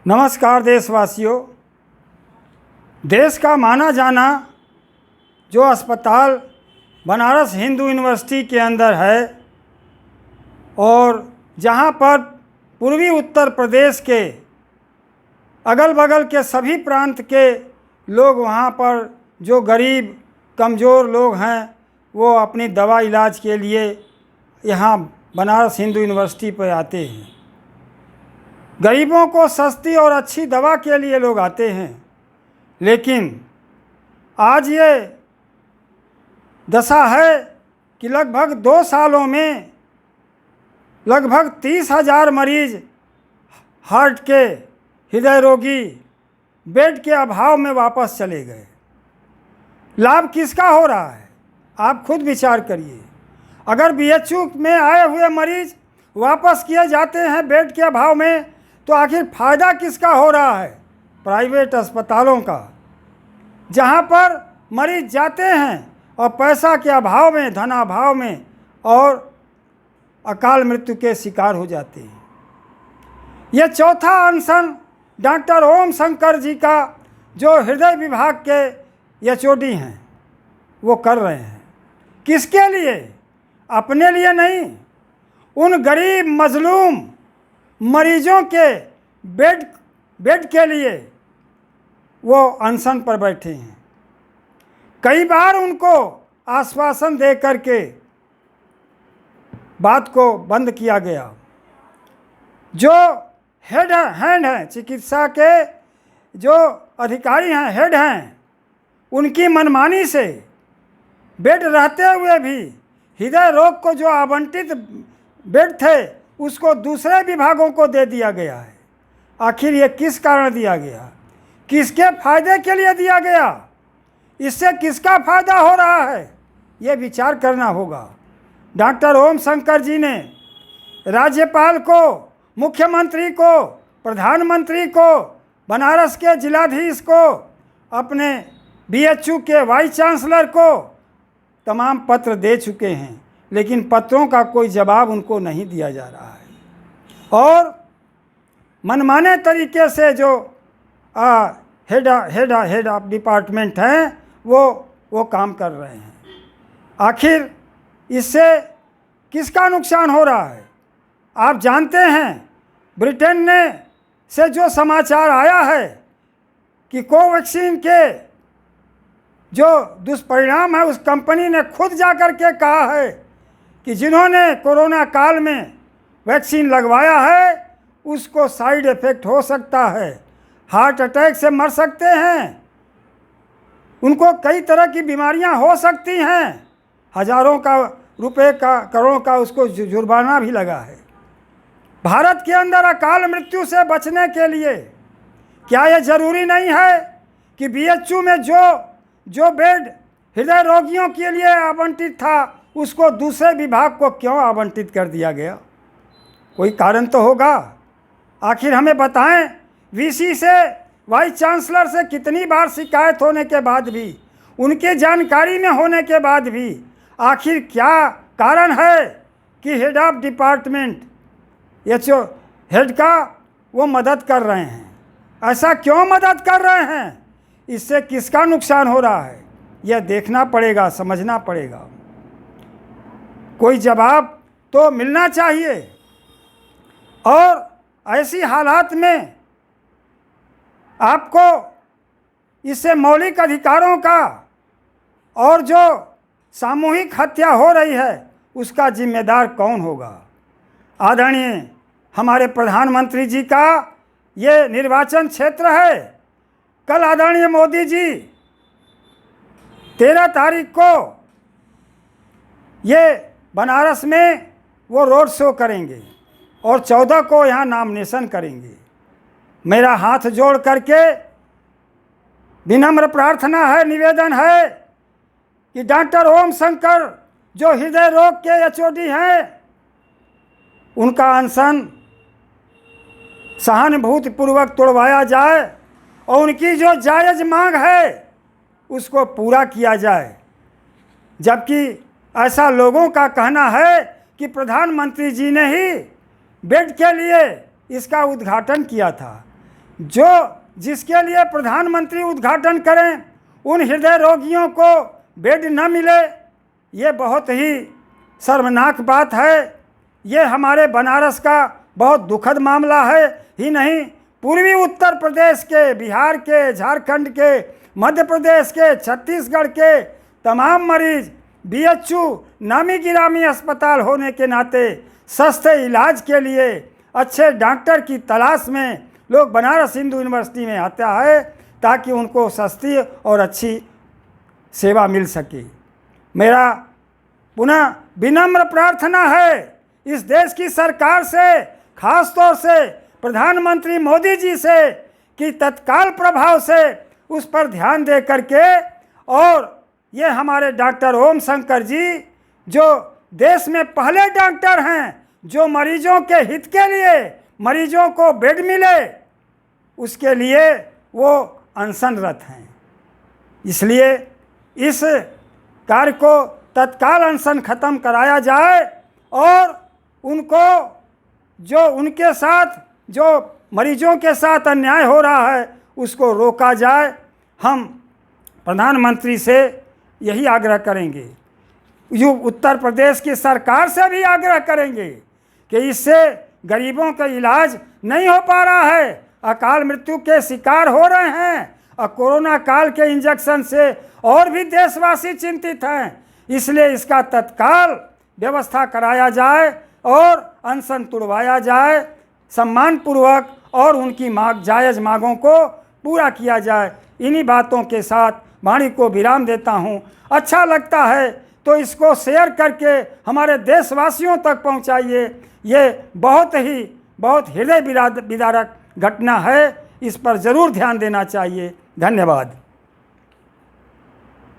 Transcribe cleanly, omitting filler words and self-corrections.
नमस्कार देशवासियों। देश का माना जाना जो अस्पताल बनारस हिंदू यूनिवर्सिटी के अंदर है और जहां पर पूर्वी उत्तर प्रदेश के अगल बगल के सभी प्रांत के लोग वहां पर जो गरीब कमज़ोर लोग हैं वो अपनी दवा इलाज के लिए यहाँ बनारस हिंदू यूनिवर्सिटी पर आते हैं। गरीबों को सस्ती और अच्छी दवा के लिए लोग आते हैं, लेकिन आज ये दशा है कि लगभग 2 सालों में लगभग 30,000 मरीज हार्ट के हृदय रोगी बेड के अभाव में वापस चले गए। लाभ किसका हो रहा है, आप खुद विचार करिए। अगर बीएचयू में आए हुए मरीज वापस किए जाते हैं बेड के अभाव में, तो आखिर फ़ायदा किसका हो रहा है? प्राइवेट अस्पतालों का, जहां पर मरीज जाते हैं और पैसा के अभाव में, धनाभाव में और अकाल मृत्यु के शिकार हो जाते हैं। ये चौथा अनशन डॉक्टर ओम शंकर जी का, जो हृदय विभाग के एचओडी हैं, वो कर रहे हैं। किसके लिए? अपने लिए नहीं, उन गरीब मजलूम मरीजों के बेड के लिए वो अनशन पर बैठे हैं। कई बार उनको आश्वासन दे करके बात को बंद किया गया। जो हैंड हैं, चिकित्सा के जो अधिकारी हैं, हेड हैं, उनकी मनमानी से बेड रहते हुए भी हृदय रोग को जो आवंटित बेड थे उसको दूसरे विभागों को दे दिया गया है। आखिर ये किस कारण दिया गया? किसके फायदे के लिए दिया गया? इससे किसका फायदा हो रहा है, ये विचार करना होगा। डॉक्टर ओम शंकर जी ने राज्यपाल को, मुख्यमंत्री को, प्रधानमंत्री को, बनारस के जिलाधीश को, अपने बीएचयू के वाइस चांसलर को तमाम पत्र दे चुके हैं, लेकिन पत्रों का कोई जवाब उनको नहीं दिया जा रहा है। और मनमाने तरीके से जो हेड ऑफ डिपार्टमेंट हैं वो काम कर रहे हैं। आखिर इससे किसका नुकसान हो रहा है? आप जानते हैं, ब्रिटेन ने से जो समाचार आया है कि कोवैक्सीन के जो दुष्परिणाम है, उस कंपनी ने खुद जाकर के कहा है कि जिन्होंने कोरोना काल में वैक्सीन लगवाया है उसको साइड इफ़ेक्ट हो सकता है, हार्ट अटैक से मर सकते हैं, उनको कई तरह की बीमारियां हो सकती हैं। हज़ारों का रुपए का, करोड़ों का उसको जुर्माना भी लगा है। भारत के अंदर अकाल मृत्यु से बचने के लिए क्या ये ज़रूरी नहीं है कि बीएचयू में जो बेड हृदय रोगियों के लिए आवंटित था उसको दूसरे विभाग को क्यों आवंटित कर दिया गया? कोई कारण तो होगा। आखिर हमें बताएं, वीसी से, वाइस चांसलर से कितनी बार शिकायत होने के बाद भी, उनके जानकारी में होने के बाद भी, आखिर क्या कारण है कि head of department HO head का वो मदद कर रहे हैं? ऐसा क्यों मदद कर रहे हैं? इससे किसका नुकसान हो रहा है, यह देखना पड़ेगा, समझना पड़ेगा। कोई जवाब तो मिलना चाहिए। और ऐसी हालात में आपको इससे मौलिक अधिकारों का और जो सामूहिक हत्या हो रही है उसका जिम्मेदार कौन होगा? आदरणीय हमारे प्रधानमंत्री जी का ये निर्वाचन क्षेत्र है। कल आदरणीय मोदी जी 13 तारीख को ये बनारस में वो रोड शो करेंगे और 14 को यहाँ नॉमिनेशन करेंगे। मेरा हाथ जोड़ करके विनम्र प्रार्थना है, निवेदन है कि डॉक्टर ओम शंकर जो हृदय रोग के एचओडी हैं, उनका अनशन सहानुभूतिपूर्वक तोड़वाया जाए और उनकी जो जायज़ मांग है उसको पूरा किया जाए। जबकि ऐसा लोगों का कहना है कि प्रधानमंत्री जी ने ही बेड के लिए इसका उद्घाटन किया था। जिसके लिए प्रधानमंत्री उद्घाटन करें, उन हृदय रोगियों को बेड न मिले, ये बहुत ही शर्मनाक बात है। ये हमारे बनारस का बहुत दुखद मामला है ही नहीं, पूर्वी उत्तर प्रदेश के, बिहार के, झारखंड के, मध्य प्रदेश के, छत्तीसगढ़ के तमाम मरीज BHU नामी गिरामी अस्पताल होने के नाते सस्ते इलाज के लिए अच्छे डॉक्टर की तलाश में लोग बनारस हिंदू यूनिवर्सिटी में आता है ताकि उनको सस्ती और अच्छी सेवा मिल सके। मेरा पुनः विनम्र प्रार्थना है इस देश की सरकार से, खास तौर से प्रधानमंत्री मोदी जी से, कि तत्काल प्रभाव से उस पर ध्यान दे करके, और ये हमारे डॉक्टर ओम शंकर जी जो देश में पहले डॉक्टर हैं जो मरीजों के हित के लिए, मरीजों को बेड मिले उसके लिए वो अनशनरत हैं। इसलिए इस कार्य को तत्काल अनशन खत्म कराया जाए और उनको जो उनके साथ जो मरीजों के साथ अन्याय हो रहा है उसको रोका जाए। हम प्रधानमंत्री से यही आग्रह करेंगे, जो उत्तर प्रदेश की सरकार से भी आग्रह करेंगे कि इससे गरीबों का इलाज नहीं हो पा रहा है, अकाल मृत्यु के शिकार हो रहे हैं, और कोरोना काल के इंजेक्शन से और भी देशवासी चिंतित हैं। इसलिए इसका तत्काल व्यवस्था कराया जाए और अनशन तुड़वाया जाए सम्मानपूर्वक, और उनकी जायज़ मांगों को पूरा किया जाए। इन्हीं बातों के साथ वाणी को विराम देता हूँ। अच्छा लगता है तो इसको शेयर करके हमारे देशवासियों तक पहुँचाइए। ये बहुत हृदय विदारक घटना है, इस पर ज़रूर ध्यान देना चाहिए। धन्यवाद।